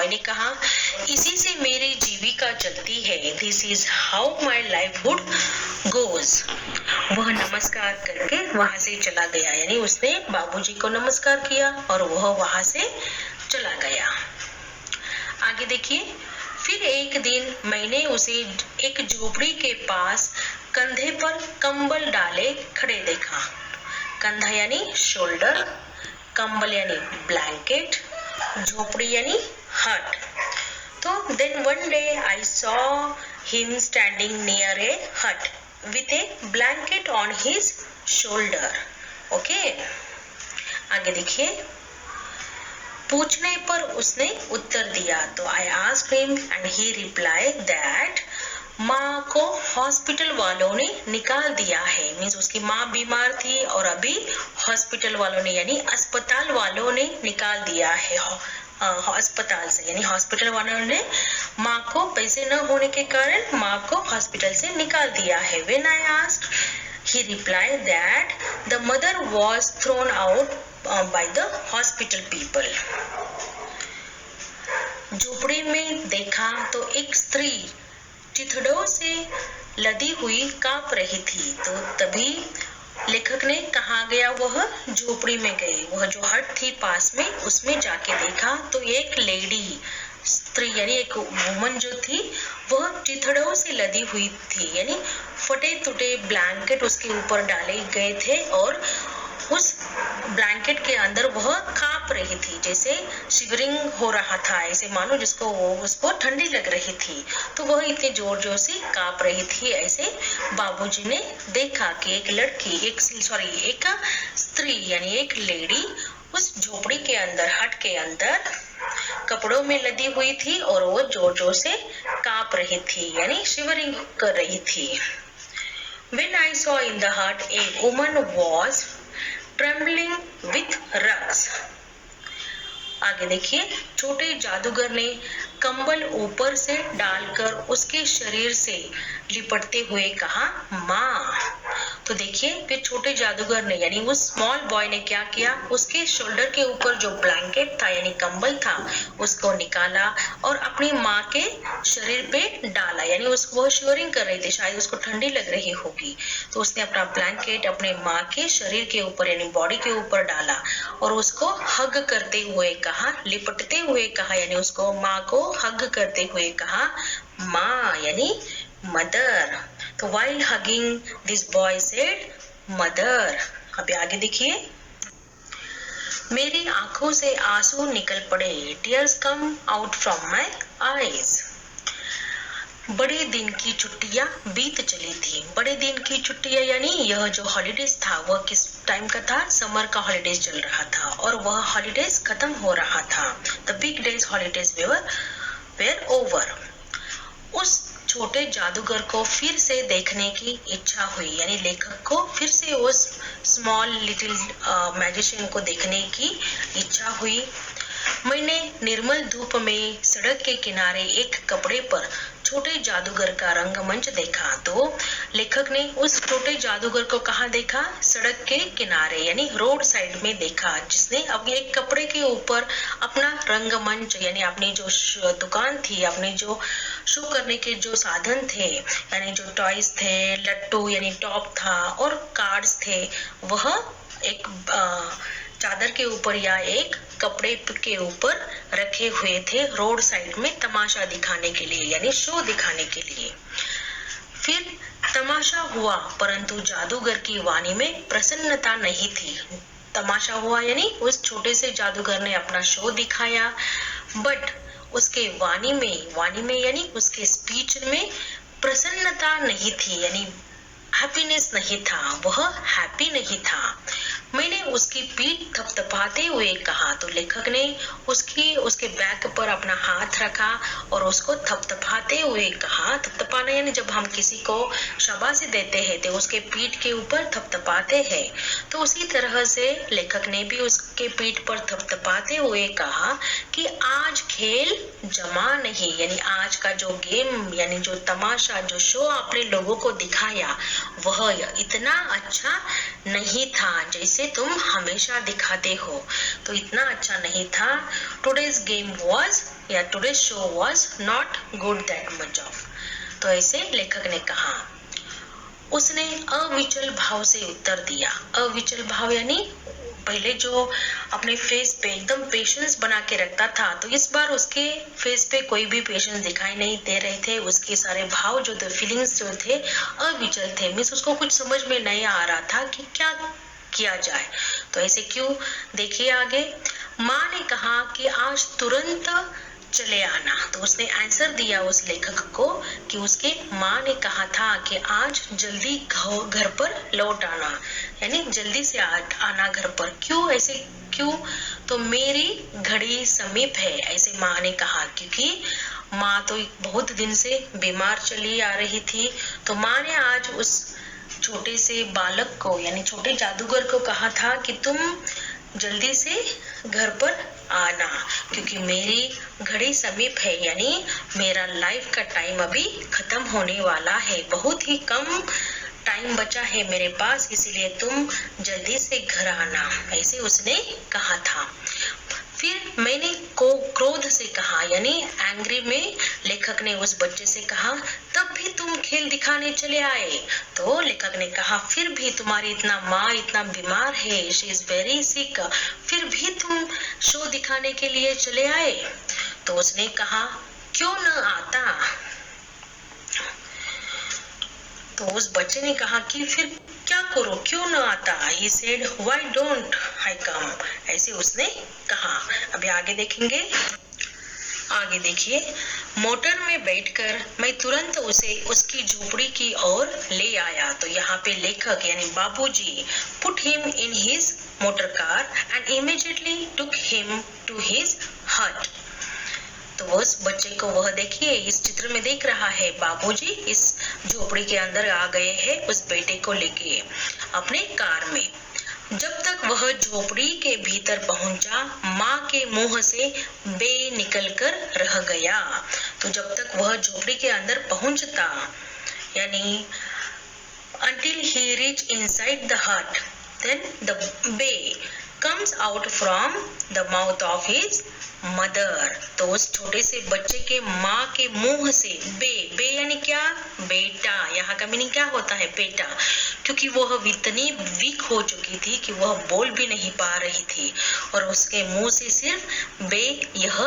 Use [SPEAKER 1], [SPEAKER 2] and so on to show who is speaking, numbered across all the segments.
[SPEAKER 1] Boy ने कहा, इसी से मेरी जीविका चलती है, this is how my livelihood goes. वह नमस्कार करके वहां से चला गया, यानी उसने बाबूजी को नमस्कार किया और वह वहां से चला गया। आगे देखिए, फिर एक दिन मैंने उसे एक झोपड़ी के पास कंधे पर कंबल डाले खड़े देखा। कंधा यानी शोल्डर, कंबल यानी ब्लैंकेट, झोपड़ी यानी हट। तो then one day I saw him standing near a hut with a blanket on his shoulder. Okay, आगे देखिए, पूछने पर उसने उत्तर दिया, तो I asked him and he replied that माँ को हॉस्पिटल वालों ने निकाल दिया है। मीन्स उसकी माँ बीमार थी और अभी हॉस्पिटल वालों ने यानी अस्पताल वालों ने निकाल दिया है अस्पताल से, यानी हॉस्पिटल वालों ने माँ को पैसे न होने के कारण माँ को हॉस्पिटल से निकाल दिया है। When I asked, he replied that the mother was thrown out by the hospital people. झोपड़ी में देखा तो एक स्त्री चिथड़ों से लदी हुई कांप रही थी। तो तभी लेखक ने कहाँ गया, वह झोपड़ी में गए। वह जो हट थी पास में, उसमें जाके देखा तो एक लेडी, स्त्री यानी एक वुमन जो थी, वह चिथड़ों से लदी हुई थी, यानी फटे टूटे ब्लैंकेट उसके ऊपर डाले गए थे और उस ब्लैंकेट के अंदर वह कांप रही थी, जैसे शिवरिंग हो रहा था, ऐसे मानो जिसको उसको ठंडी लग रही थी। तो वह इतने जोर जोर से कांप रही थी। ऐसे बाबूजी ने देखा कि एक लड़की, एक स्त्री यानी एक लेडी उस झोपड़ी के अंदर, हट के अंदर कपड़ों में लदी हुई थी और वो जोर जोर से कांप रही थी, यानी शिवरिंग कर रही थी। When I saw in the hut a woman was trembling with rugs. आगे देखिए, छोटे जादूगर ने कंबल ऊपर से डालकर उसके शरीर से लिपटते हुए कहा, माँ। तो देखिए, फिर छोटे जादूगर ने यानी उस स्मॉल बॉय ने क्या किया, उसके शोल्डर के ऊपर जो ब्लैंकेट था यानी कंबल था, उसको निकाला और अपनी माँ के शरीर पे डाला, यानी उसको वो शिवरिंग कर रही थी, शायद उसको ठंडी लग रही होगी। तो उसने अपना ब्लैंकेट अपने माँ के शरीर के ऊपर यानी बॉडी के ऊपर डाला और उसको हग करते हुए कहा, लिपटते हुए कहा, यानी उसको माँ को हग करते हुए कहा, माँ यानी मदर। तो while hugging this boy said mother। अभी आगे देखिए, मेरी आंखों से आंसू निकल पड़े, tears come out from my eyes। बड़े दिन की छुट्टियां बीत चली थी। बड़े दिन की छुट्टियां यानी यह जो हॉलीडेज था वह किस टाइम का था, समर का हॉलीडेज चल रहा था और वह हॉलीडेज खत्म हो रहा था। The big days holidays were over. उस छोटे जादूगर को फिर से देखने की इच्छा हुई, यानी लेखक को फिर से उस स्मॉल लिटिल मैजिशियन को देखने की इच्छा हुई। मैंने निर्मल धूप में सड़क के किनारे एक कपड़े पर छोटे जादूगर का रंगमंच देखा। तो लेखक ने उस छोटे जादूगर को कहाँ देखा, सड़क के किनारे यानी रोड साइड में देखा, जिसने अब एक कपड़े के ऊपर अपना रंगमंच यानी अपनी जो दुकान थी, अपने जो शो करने के जो साधन थे, यानी जो टॉयज थे, लट्टू यानी टॉप था और कार्ड्स थे, वह एक चादर के ऊपर या एक कपड़े के ऊपर रखे हुए थे रोड साइड में तमाशा दिखाने के लिए, यानी शो दिखाने के लिए। फिर तमाशा हुआ, परंतु जादूगर की वाणी में प्रसन्नता नहीं थी। तमाशा हुआ यानी उस छोटे से जादूगर ने अपना शो दिखाया, बट उसके वाणी में यानी उसके स्पीच में प्रसन्नता नहीं थी, यानी हैप्पीनेस नहीं था, वह हैप्पी नहीं था। मैंने उसकी पीठ थपथपाते हुए कहा। तो लेखक ने उसके बैक पर अपना हाथ रखा और उसको थपथपाते हुए कहा। थपथपाना यानी जब हम किसी को शाबाशी देते हैं तो उसके पीठ के ऊपर थपथपाते हैं, तो उसी तरह से लेखक ने भी के पीठ पर थपथपाते हुए कहा कि आज खेल जमा नहीं, यानी आज का जो गेम यानी जो तमाशा जो शो आपने लोगों को दिखाया वह इतना अच्छा नहीं था जैसे तुम हमेशा दिखाते हो, तो इतना अच्छा नहीं था। टुडेज गेम वॉज या today's show was not good that much of. तो ऐसे लेखक ने कहा। उसने अविचल भाव से उत्तर दिया। अविचल भाव यानी पहले जो अपने फेस पे एकदम पेशेंस बना के रखता था, तो इस बार उसके फेस पे कोई भी पेशेंस दिखाई नहीं दे रहे थे। उसके सारे भाव जो थे, फीलिंग्स जो थे अविचल थे। मीन्स उसको कुछ समझ में नहीं आ रहा था कि क्या किया जाए। तो ऐसे क्यों, देखिए आगे। माँ ने कहा कि आज तुरंत चले आना। तो उसने आंसर दिया उस लेखक को कि उसके माँ ने कहा था कि आज जल्दी घर पर लौट आना, यानी जल्दी से आना घर पर। क्यों, ऐसे क्यों? तो मेरी घड़ी समीप है, ऐसे माँ ने कहा, क्योंकि माँ तो बहुत दिन से बीमार चली आ रही थी। तो माँ ने आज उस छोटे से बालक को यानी छोटे जादूगर को कहा था कि तुम जल्दी से घर पर आना, क्योंकि मेरी घड़ी समीप है, यानी मेरा लाइफ का टाइम अभी खत्म होने वाला है। बहुत ही कम टाइम बचा है मेरे पास, इसलिए तुम जल्दी से घर आना, ऐसे उसने कहा था। फिर मैंने क्रोध से कहा, यानी एंग्री में लेखक ने उस बच्चे से कहा, तब भी तुम खेल दिखाने चले आए। तो लेखक ने कहा, फिर भी तुम्हारी इतना माँ इतना बीमार है, शी इज वेरी सिक, फिर भी तुम शो दिखाने के लिए चले आए। तो उसने कहा, क्यों न आता। तो उस बच्चे ने कहा कि फिर क्या करो, क्यों न आता। He said, why don't I come? ऐसे उसने कहा। अभी आगे देखेंगे। आगे देखिए, मोटर में बैठकर मैं तुरंत उसे उसकी झोपड़ी की ओर ले आया। तो यहाँ पे लेखक यानी बाबूजी put him in his motor car and immediately took him to his hut. तो उस बच्चे को वह देखिए इस चित्र में देख रहा है, बाबूजी इस झोपड़ी के अंदर आ गए हैं उस बेटे को लेके अपने कार में। जब तक वह झोपड़ी के भीतर पहुंचा, माँ के मुंह से बे निकल कर रह गया। तो जब तक वह झोपड़ी के अंदर पहुंचता, यानी until he reached inside the hut, then the bay comes out from the mouth of his mother. तो उस छोटे से बच्चे के माँ के मुंह से बे यानी क्या, बेटा। यहाँ का मीनिंग क्या होता है, बेटा, क्योंकि वह इतनी वीक हो चुकी थी कि वह बोल भी नहीं पा रही थी, और उसके मुंह से सिर्फ बे यह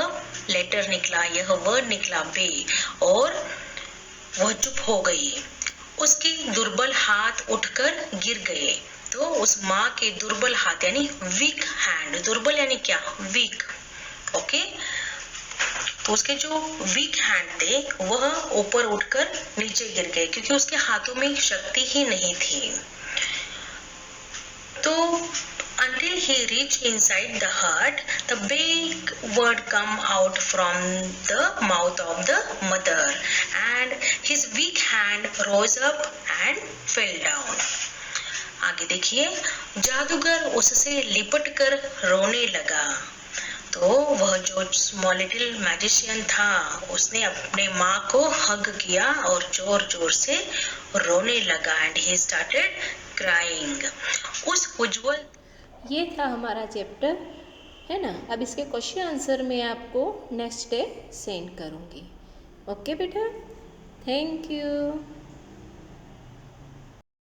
[SPEAKER 1] लेटर निकला, यह वर्ड निकला बे, और वह चुप हो गई। उसके दुर्बल हाथ उठकर गिर गए। तो उस माँ के दुर्बल हाथ यानी वीक हैंड, दुर्बल यानी क्या, वीक, ओके। तो उसके जो वीक हैंड थे वह ऊपर उठकर नीचे गिर गए, क्योंकि उसके हाथों में शक्ति ही नहीं थी। तो until he reached inside the hut, the big word come out from the mouth of the mother, and his weak hand rose up and fell down. आगे देखिए, जादूगर उससे लिपट कर रोने लगा। तो वह जो स्मॉल लिटिल मैजिशियन था उसने अपने माँ को हग किया और जोर जोर से रोने लगा, एंड ही स्टार्टेड क्राइंग। उस उज्जवल,
[SPEAKER 2] ये था हमारा चैप्टर, है ना। अब इसके क्वेश्चन आंसर मैं आपको नेक्स्ट डे सेंड करूँगी। ओके बेटा, थैंक यू।